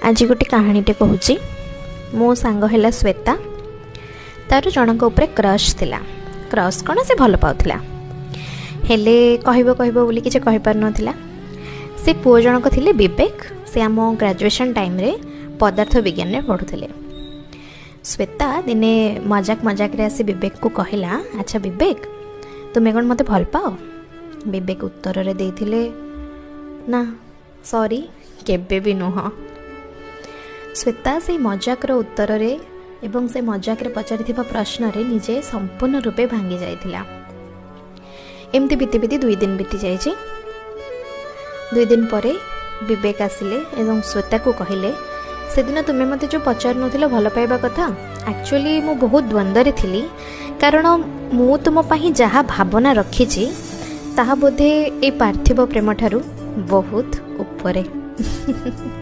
आज गोटे कहानीटे कहूँ। मो सांग है श्वेता, तार जनक उपरे क्रश थिला। क्रश कौन से भल पाउथिला हेले कहबो बोली किछ कहि पार नथिला। से पुओ जनक थिले विवेक। से आम ग्रेजुएशन टाइम रे पदार्थ विज्ञान रे पढ़ुथिले। श्वेता दिने मजाक मजाक रे आसी विवेक को कहला, अच्छा विवेक तुम्हें कौन मते भल पाओ? विवेक उत्तर रे देथिले, ना सॉरी केबे भी नुह। श्वेता से मजाक रो उत्तर रे एवं से मजाक रे पचारि प्रश्न रे निजे संपूर्ण रूपे भांगी जाइथिला। एमती बीती बीती 2 दिन बीती जाइछि। 2 दिन परे विवेक आसिले एवं श्वेता को कहले, से दिन तुम्हें मते जो पचार नथिलो भल पाइबा कथा, एक्चुअली मु बहुत द्वंद्व रे थिली, कारण मु तुम पही जहा भावना रखिछि ताहा बोधे ए पार्थिव प्रेम ठारू बहुत उपरे।